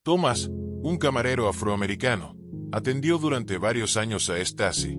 Thomas, un camarero afroamericano, atendió durante varios años a Stacy,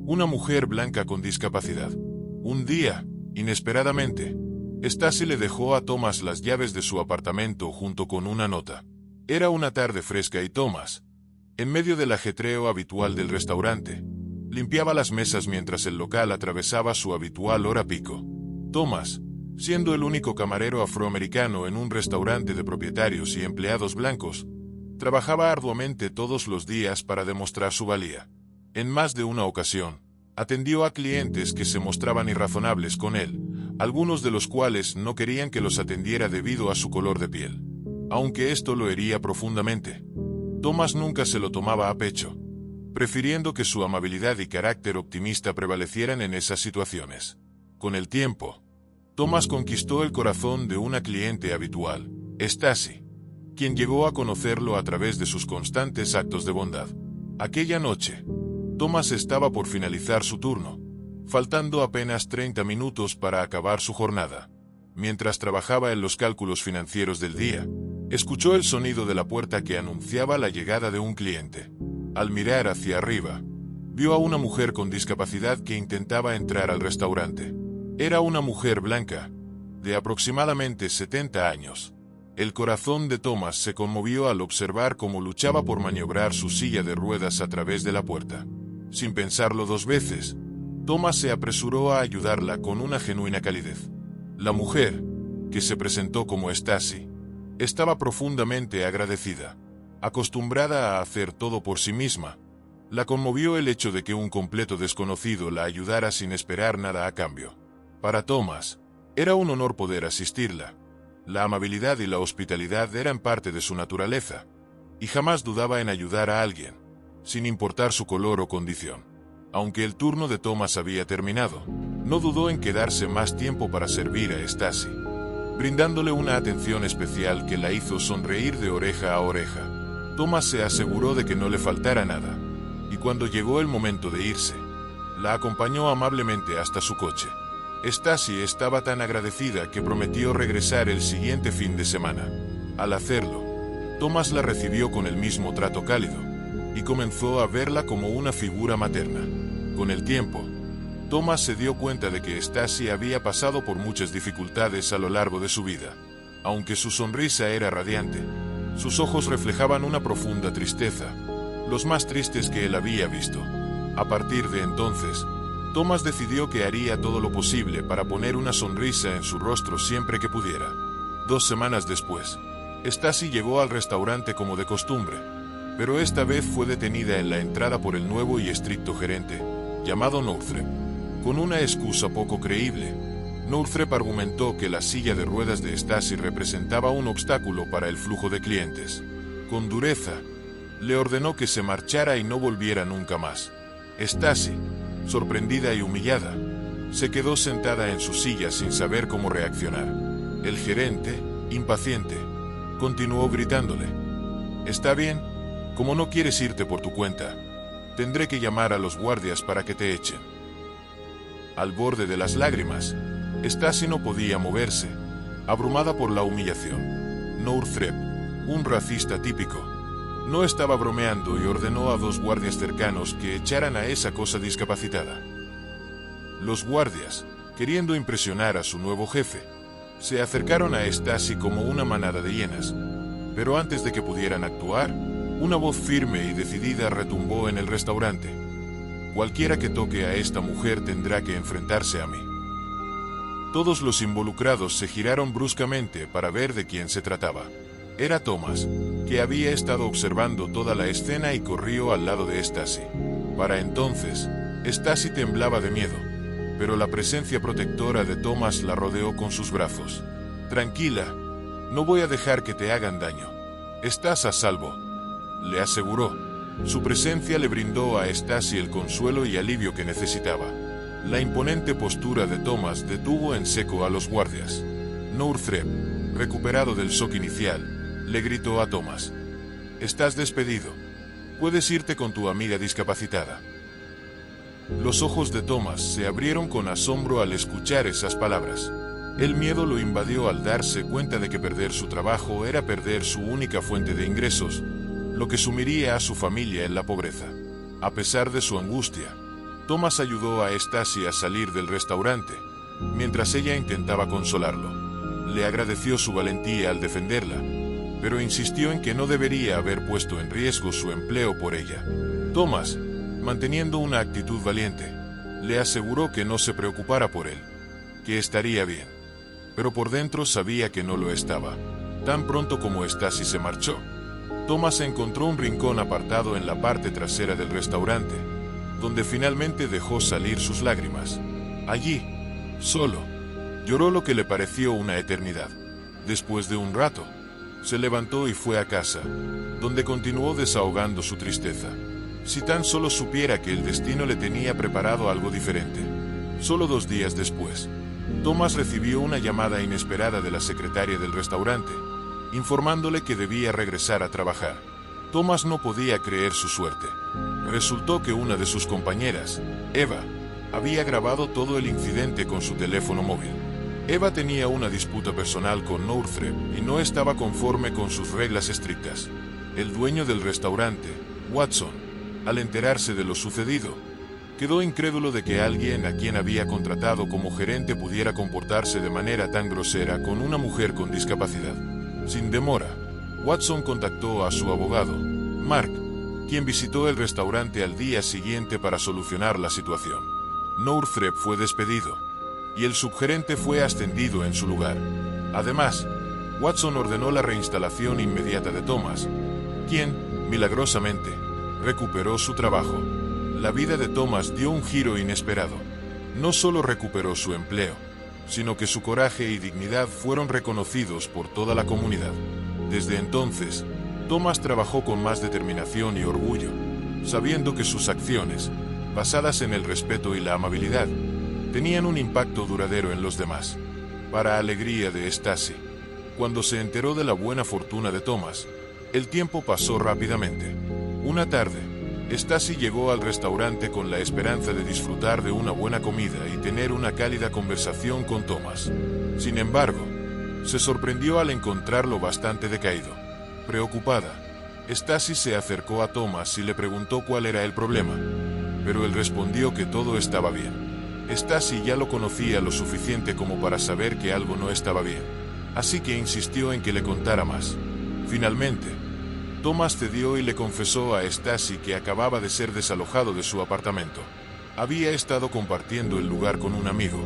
una mujer blanca con discapacidad. Un día, inesperadamente, Stacy le dejó a Thomas las llaves de su apartamento junto con una nota. Era una tarde fresca y Thomas, en medio del ajetreo habitual del restaurante, limpiaba las mesas mientras el local atravesaba su habitual hora pico. Thomas, siendo el único camarero afroamericano en un restaurante de propietarios y empleados blancos, trabajaba arduamente todos los días para demostrar su valía. En más de una ocasión, atendió a clientes que se mostraban irrazonables con él, algunos de los cuales no querían que los atendiera debido a su color de piel. Aunque esto lo hería profundamente, Thomas nunca se lo tomaba a pecho, prefiriendo que su amabilidad y carácter optimista prevalecieran en esas situaciones. Con el tiempo, Thomas conquistó el corazón de una cliente habitual, Stacy, quien llegó a conocerlo a través de sus constantes actos de bondad. Aquella noche, Thomas estaba por finalizar su turno, faltando apenas 30 minutos para acabar su jornada. Mientras trabajaba en los cálculos financieros del día, escuchó el sonido de la puerta que anunciaba la llegada de un cliente. Al mirar hacia arriba, vio a una mujer con discapacidad que intentaba entrar al restaurante. Era una mujer blanca, de aproximadamente 70 años. El corazón de Thomas se conmovió al observar cómo luchaba por maniobrar su silla de ruedas a través de la puerta. Sin pensarlo dos veces, Thomas se apresuró a ayudarla con una genuina calidez. La mujer, que se presentó como Stacy, estaba profundamente agradecida. Acostumbrada a hacer todo por sí misma, la conmovió el hecho de que un completo desconocido la ayudara sin esperar nada a cambio. Para Thomas, era un honor poder asistirla. La amabilidad y la hospitalidad eran parte de su naturaleza, y jamás dudaba en ayudar a alguien, sin importar su color o condición. Aunque el turno de Thomas había terminado, no dudó en quedarse más tiempo para servir a Stacy, brindándole una atención especial que la hizo sonreír de oreja a oreja. Thomas se aseguró de que no le faltara nada, y cuando llegó el momento de irse, la acompañó amablemente hasta su coche. Stacy estaba tan agradecida que prometió regresar el siguiente fin de semana. Al hacerlo, Thomas la recibió con el mismo trato cálido, y comenzó a verla como una figura materna. Con el tiempo, Thomas se dio cuenta de que Stacy había pasado por muchas dificultades a lo largo de su vida. Aunque su sonrisa era radiante, sus ojos reflejaban una profunda tristeza, los más tristes que él había visto. A partir de entonces, Thomas decidió que haría todo lo posible para poner una sonrisa en su rostro siempre que pudiera. 2 semanas después, Stacy llegó al restaurante como de costumbre, pero esta vez fue detenida en la entrada por el nuevo y estricto gerente, llamado Northrop. Con una excusa poco creíble, Northrop argumentó que la silla de ruedas de Stacy representaba un obstáculo para el flujo de clientes. Con dureza, le ordenó que se marchara y no volviera nunca más. Stacy, sorprendida y humillada, se quedó sentada en su silla sin saber cómo reaccionar. El gerente, impaciente, continuó gritándole: «Está bien, como no quieres irte por tu cuenta, tendré que llamar a los guardias para que te echen». Al borde de las lágrimas, Stacy no podía moverse, abrumada por la humillación. Northrop, un racista típico, no estaba bromeando y ordenó a 2 guardias cercanos que echaran a esa cosa discapacitada. Los guardias, queriendo impresionar a su nuevo jefe, se acercaron a Stacy como una manada de hienas, pero antes de que pudieran actuar, una voz firme y decidida retumbó en el restaurante: «Cualquiera que toque a esta mujer tendrá que enfrentarse a mí». Todos los involucrados se giraron bruscamente para ver de quién se trataba. Era Thomas, que había estado observando toda la escena y corrió al lado de Stacy. Para entonces, Stacy temblaba de miedo, pero la presencia protectora de Thomas la rodeó con sus brazos. «Tranquila, no voy a dejar que te hagan daño. Estás a salvo», le aseguró. Su presencia le brindó a Stacy el consuelo y alivio que necesitaba. La imponente postura de Thomas detuvo en seco a los guardias. Northrop, recuperado del shock inicial, le gritó a Thomas: «Estás despedido. Puedes irte con tu amiga discapacitada». Los ojos de Thomas se abrieron con asombro al escuchar esas palabras. El miedo lo invadió al darse cuenta de que perder su trabajo era perder su única fuente de ingresos, lo que sumiría a su familia en la pobreza. A pesar de su angustia, Thomas ayudó a Stacy a salir del restaurante, mientras ella intentaba consolarlo. Le agradeció su valentía al defenderla, pero insistió en que no debería haber puesto en riesgo su empleo por ella. Thomas, manteniendo una actitud valiente, le aseguró que no se preocupara por él, que estaría bien. Pero por dentro sabía que no lo estaba. Tan pronto como Stacy se marchó, Thomas encontró un rincón apartado en la parte trasera del restaurante, donde finalmente dejó salir sus lágrimas. Allí, solo, lloró lo que le pareció una eternidad. Después de un rato, se levantó y fue a casa, donde continuó desahogando su tristeza. Si tan solo supiera que el destino le tenía preparado algo diferente. Solo 2 días después, Thomas recibió una llamada inesperada de la secretaria del restaurante, informándole que debía regresar a trabajar. Thomas no podía creer su suerte. Resultó que una de sus compañeras, Eva, había grabado todo el incidente con su teléfono móvil. Eva tenía una disputa personal con Northrop y no estaba conforme con sus reglas estrictas. El dueño del restaurante, Watson, al enterarse de lo sucedido, quedó incrédulo de que alguien a quien había contratado como gerente pudiera comportarse de manera tan grosera con una mujer con discapacidad. Sin demora, Watson contactó a su abogado, Mark, quien visitó el restaurante al día siguiente para solucionar la situación. Northrop fue despedido, y el subgerente fue ascendido en su lugar. Además, Watson ordenó la reinstalación inmediata de Thomas, quien, milagrosamente, recuperó su trabajo. La vida de Thomas dio un giro inesperado. No solo recuperó su empleo, sino que su coraje y dignidad fueron reconocidos por toda la comunidad. Desde entonces, Thomas trabajó con más determinación y orgullo, sabiendo que sus acciones, basadas en el respeto y la amabilidad, tenían un impacto duradero en los demás. Para alegría de Stacy, cuando se enteró de la buena fortuna de Thomas, el tiempo pasó rápidamente. Una tarde, Stacy llegó al restaurante con la esperanza de disfrutar de una buena comida y tener una cálida conversación con Thomas. Sin embargo, se sorprendió al encontrarlo bastante decaído. Preocupada, Stacy se acercó a Thomas y le preguntó cuál era el problema, pero él respondió que todo estaba bien. Stacy ya lo conocía lo suficiente como para saber que algo no estaba bien, así que insistió en que le contara más. Finalmente, Thomas cedió y le confesó a Stacy que acababa de ser desalojado de su apartamento. Había estado compartiendo el lugar con un amigo,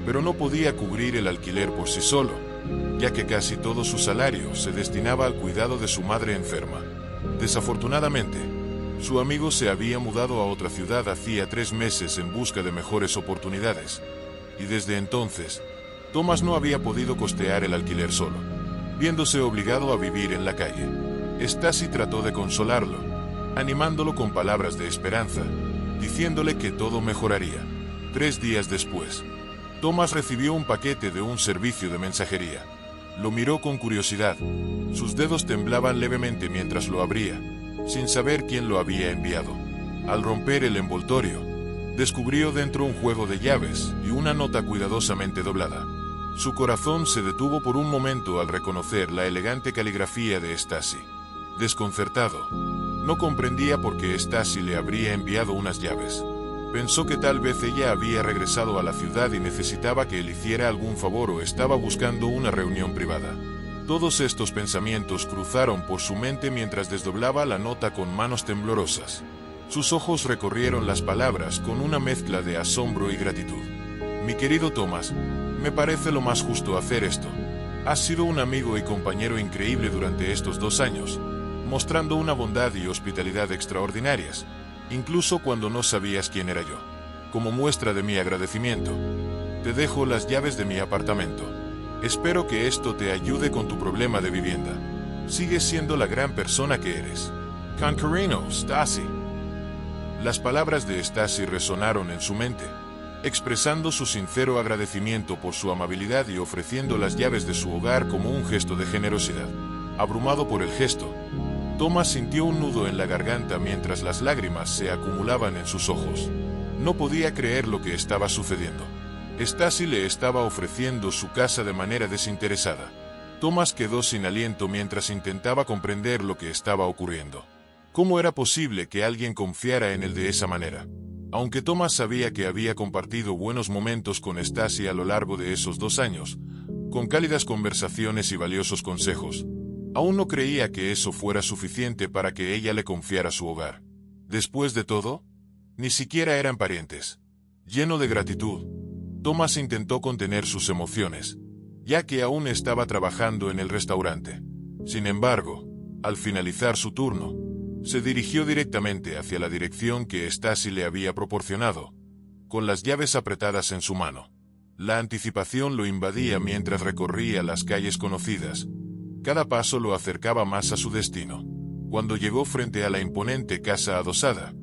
pero no podía cubrir el alquiler por sí solo, ya que casi todo su salario se destinaba al cuidado de su madre enferma. Desafortunadamente, su amigo se había mudado a otra ciudad hacía 3 meses en busca de mejores oportunidades, y desde entonces, Thomas no había podido costear el alquiler solo, viéndose obligado a vivir en la calle. Stacy trató de consolarlo, animándolo con palabras de esperanza, diciéndole que todo mejoraría. 3 días después, Thomas recibió un paquete de un servicio de mensajería. Lo miró con curiosidad. Sus dedos temblaban levemente mientras lo abría, sin saber quién lo había enviado. Al romper el envoltorio, descubrió dentro un juego de llaves y una nota cuidadosamente doblada. Su corazón se detuvo por un momento al reconocer la elegante caligrafía de Stacy. Desconcertado, no comprendía por qué Stacy le habría enviado unas llaves. Pensó que tal vez ella había regresado a la ciudad y necesitaba que él hiciera algún favor o estaba buscando una reunión privada. Todos estos pensamientos cruzaron por su mente mientras desdoblaba la nota con manos temblorosas. Sus ojos recorrieron las palabras con una mezcla de asombro y gratitud. Mi querido Thomas, me parece lo más justo hacer esto. Has sido un amigo y compañero increíble durante estos 2 años, mostrando una bondad y hospitalidad extraordinarias, incluso cuando no sabías quién era yo. Como muestra de mi agradecimiento, te dejo las llaves de mi apartamento. Espero que esto te ayude con tu problema de vivienda. Sigues siendo la gran persona que eres. Con cariño, Stacy. Las palabras de Stacy resonaron en su mente, expresando su sincero agradecimiento por su amabilidad y ofreciendo las llaves de su hogar como un gesto de generosidad. Abrumado por el gesto, Thomas sintió un nudo en la garganta mientras las lágrimas se acumulaban en sus ojos. No podía creer lo que estaba sucediendo. Stacey le estaba ofreciendo su casa de manera desinteresada. Thomas quedó sin aliento mientras intentaba comprender lo que estaba ocurriendo. ¿Cómo era posible que alguien confiara en él de esa manera? Aunque Thomas sabía que había compartido buenos momentos con Stacey a lo largo de esos 2 años, con cálidas conversaciones y valiosos consejos, aún no creía que eso fuera suficiente para que ella le confiara su hogar. Después de todo, ni siquiera eran parientes. Lleno de gratitud, Thomas intentó contener sus emociones, ya que aún estaba trabajando en el restaurante. Sin embargo, al finalizar su turno, se dirigió directamente hacia la dirección que Stacey le había proporcionado, con las llaves apretadas en su mano. La anticipación lo invadía mientras recorría las calles conocidas. Cada paso lo acercaba más a su destino. Cuando llegó frente a la imponente casa adosada,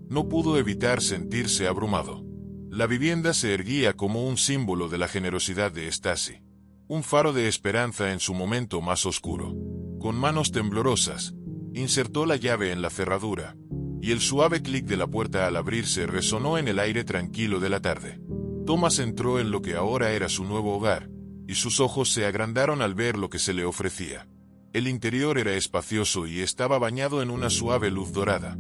no pudo evitar sentirse abrumado. La vivienda se erguía como un símbolo de la generosidad de Stacey, un faro de esperanza en su momento más oscuro. Con manos temblorosas, insertó la llave en la cerradura, y el suave clic de la puerta al abrirse resonó en el aire tranquilo de la tarde. Thomas entró en lo que ahora era su nuevo hogar, y sus ojos se agrandaron al ver lo que se le ofrecía. El interior era espacioso y estaba bañado en una suave luz dorada,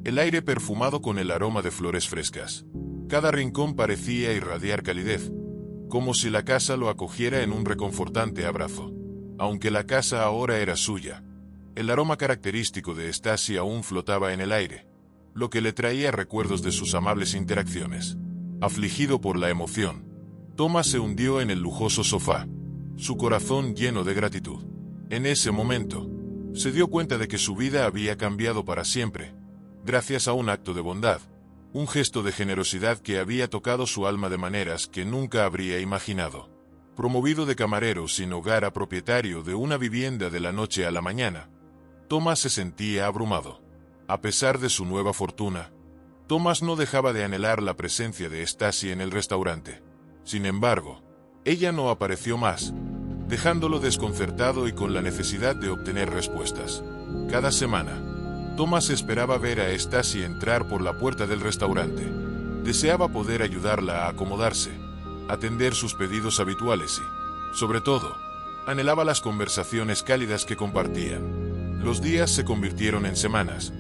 el aire perfumado con el aroma de flores frescas. Cada rincón parecía irradiar calidez, como si la casa lo acogiera en un reconfortante abrazo. Aunque la casa ahora era suya, el aroma característico de Stacey aún flotaba en el aire, lo que le traía recuerdos de sus amables interacciones. Afligido por la emoción, Thomas se hundió en el lujoso sofá, su corazón lleno de gratitud. En ese momento, se dio cuenta de que su vida había cambiado para siempre, gracias a un acto de bondad, un gesto de generosidad que había tocado su alma de maneras que nunca habría imaginado. Promovido de camarero sin hogar a propietario de una vivienda de la noche a la mañana, Thomas se sentía abrumado. A pesar de su nueva fortuna, Thomas no dejaba de anhelar la presencia de Stacey en el restaurante. Sin embargo, ella no apareció más, dejándolo desconcertado y con la necesidad de obtener respuestas. Cada semana, Thomas esperaba ver a Stacey entrar por la puerta del restaurante. Deseaba poder ayudarla a acomodarse, atender sus pedidos habituales y, sobre todo, anhelaba las conversaciones cálidas que compartían. Los días se convirtieron en semanas,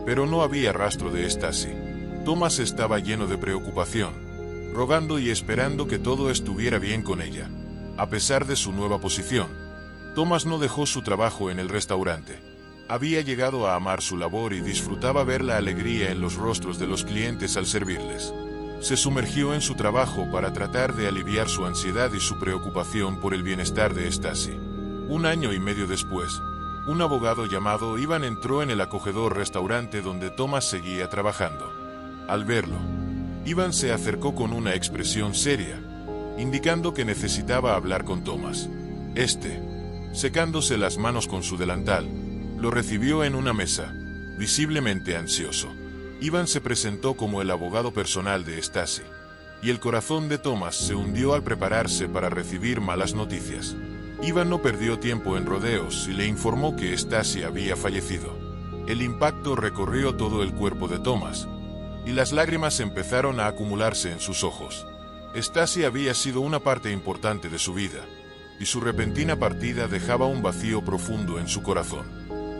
pero no había rastro de Stacey. Thomas estaba lleno de preocupación, rogando y esperando que todo estuviera bien con ella. A pesar de su nueva posición, Thomas no dejó su trabajo en el restaurante. Había llegado a amar su labor y disfrutaba ver la alegría en los rostros de los clientes al servirles. Se sumergió en su trabajo para tratar de aliviar su ansiedad y su preocupación por el bienestar de Stacey. 1 año y medio después, un abogado llamado Ivan entró en el acogedor restaurante donde Thomas seguía trabajando. Al verlo, Ivan se acercó con una expresión seria, indicando que necesitaba hablar con Thomas. Secándose las manos con su delantal, lo recibió en una mesa, visiblemente ansioso. Ivan se presentó como el abogado personal de Stacey, y el corazón de Thomas se hundió al prepararse para recibir malas noticias. Ivan no perdió tiempo en rodeos y le informó que Stacey había fallecido. El impacto recorrió todo el cuerpo de Thomas, y las lágrimas empezaron a acumularse en sus ojos. Stacey había sido una parte importante de su vida, y su repentina partida dejaba un vacío profundo en su corazón.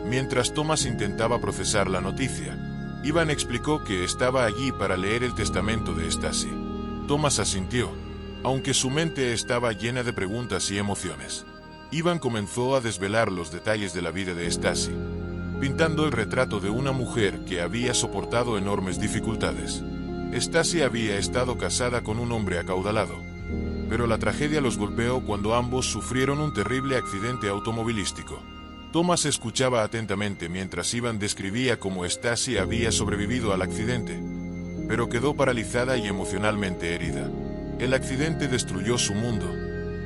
Mientras Thomas intentaba procesar la noticia, Ivan explicó que estaba allí para leer el testamento de Stacey. Thomas asintió, aunque su mente estaba llena de preguntas y emociones. Ivan comenzó a desvelar los detalles de la vida de Stacey, pintando el retrato de una mujer que había soportado enormes dificultades. Stacey había estado casada con un hombre acaudalado, pero la tragedia los golpeó cuando ambos sufrieron un terrible accidente automovilístico. Thomas escuchaba atentamente mientras Ivan describía cómo Stacey había sobrevivido al accidente, pero quedó paralizada y emocionalmente herida. El accidente destruyó su mundo,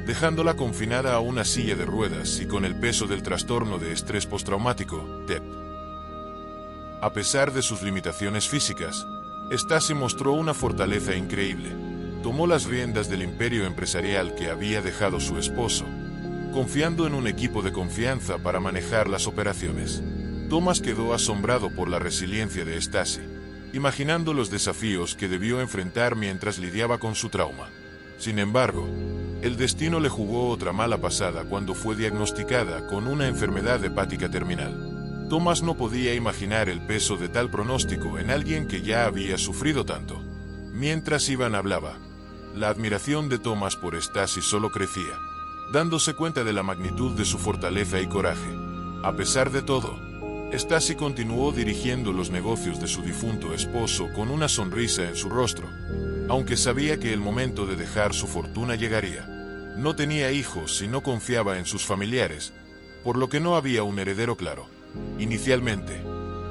dejándola confinada a una silla de ruedas y con el peso del trastorno de estrés postraumático, TEP. A pesar de sus limitaciones físicas, Stacey mostró una fortaleza increíble. Tomó las riendas del imperio empresarial que había dejado su esposo, confiando en un equipo de confianza para manejar las operaciones. Thomas quedó asombrado por la resiliencia de Stacey, imaginando los desafíos que debió enfrentar mientras lidiaba con su trauma. Sin embargo, el destino le jugó otra mala pasada cuando fue diagnosticada con una enfermedad hepática terminal. Thomas no podía imaginar el peso de tal pronóstico en alguien que ya había sufrido tanto. Mientras Ivan hablaba, la admiración de Thomas por Stacy solo crecía, dándose cuenta de la magnitud de su fortaleza y coraje. A pesar de todo, Stacy continuó dirigiendo los negocios de su difunto esposo con una sonrisa en su rostro, aunque sabía que el momento de dejar su fortuna llegaría. No tenía hijos y no confiaba en sus familiares, por lo que no había un heredero claro. Inicialmente,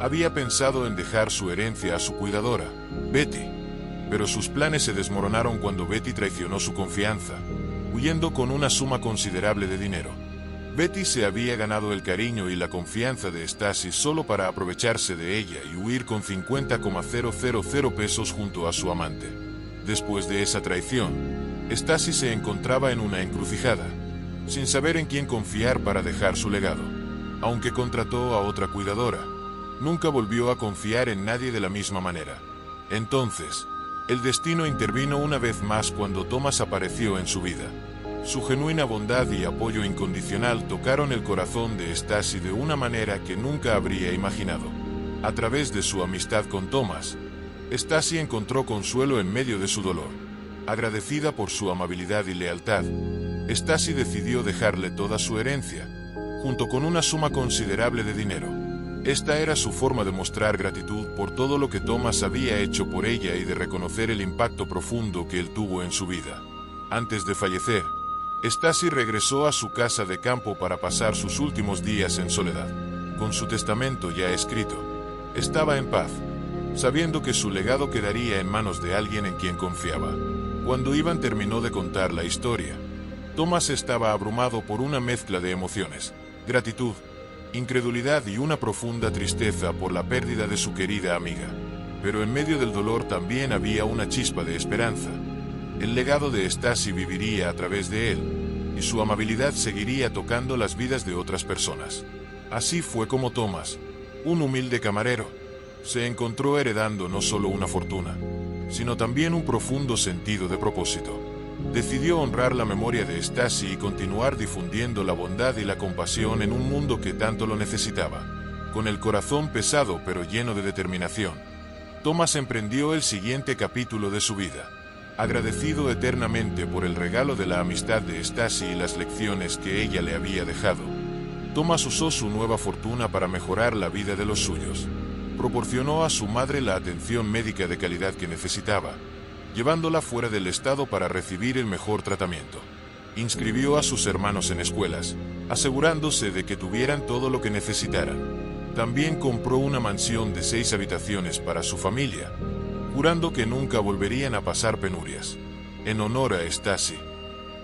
había pensado en dejar su herencia a su cuidadora, Betty, pero sus planes se desmoronaron cuando Betty traicionó su confianza, huyendo con una suma considerable de dinero. Betty se había ganado el cariño y la confianza de Stacy solo para aprovecharse de ella y huir con 50,000 pesos junto a su amante. Después de esa traición, Stacy se encontraba en una encrucijada, sin saber en quién confiar para dejar su legado. Aunque contrató a otra cuidadora, nunca volvió a confiar en nadie de la misma manera. Entonces, el destino intervino una vez más cuando Thomas apareció en su vida. Su genuina bondad y apoyo incondicional tocaron el corazón de Stacy de una manera que nunca habría imaginado. A través de su amistad con Thomas, Stacy encontró consuelo en medio de su dolor. Agradecida por su amabilidad y lealtad, Stacy decidió dejarle toda su herencia, junto con una suma considerable de dinero. Esta era su forma de mostrar gratitud por todo lo que Thomas había hecho por ella y de reconocer el impacto profundo que él tuvo en su vida. Antes de fallecer, Stacy regresó a su casa de campo para pasar sus últimos días en soledad. Con su testamento ya escrito, estaba en paz, sabiendo que su legado quedaría en manos de alguien en quien confiaba. Cuando Ivan terminó de contar la historia, Thomas estaba abrumado por una mezcla de emociones: gratitud, incredulidad y una profunda tristeza por la pérdida de su querida amiga. Pero en medio del dolor también había una chispa de esperanza. El legado de Stacy viviría a través de él, y su amabilidad seguiría tocando las vidas de otras personas. Así fue como Thomas, un humilde camarero, se encontró heredando no solo una fortuna, sino también un profundo sentido de propósito. Decidió honrar la memoria de Stacy y continuar difundiendo la bondad y la compasión en un mundo que tanto lo necesitaba. Con el corazón pesado pero lleno de determinación, Thomas emprendió el siguiente capítulo de su vida. Agradecido eternamente por el regalo de la amistad de Stacy y las lecciones que ella le había dejado, Thomas usó su nueva fortuna para mejorar la vida de los suyos. Proporcionó a su madre la atención médica de calidad que necesitaba, llevándola fuera del estado para recibir el mejor tratamiento. Inscribió a sus hermanos en escuelas, asegurándose de que tuvieran todo lo que necesitaran. También compró una mansión de 6 habitaciones para su familia, jurando que nunca volverían a pasar penurias. En honor a Stacy,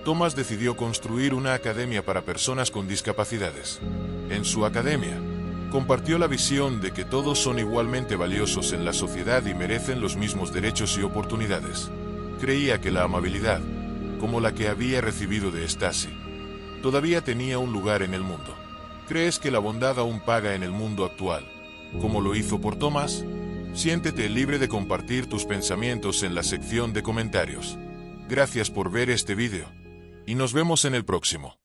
Thomas decidió construir una academia para personas con discapacidades. En su academia, compartió la visión de que todos son igualmente valiosos en la sociedad y merecen los mismos derechos y oportunidades. Creía que la amabilidad, como la que había recibido de Stacy, todavía tenía un lugar en el mundo. ¿Crees que la bondad aún paga en el mundo actual, como lo hizo por Thomas? Siéntete libre de compartir tus pensamientos en la sección de comentarios. Gracias por ver este video, y nos vemos en el próximo.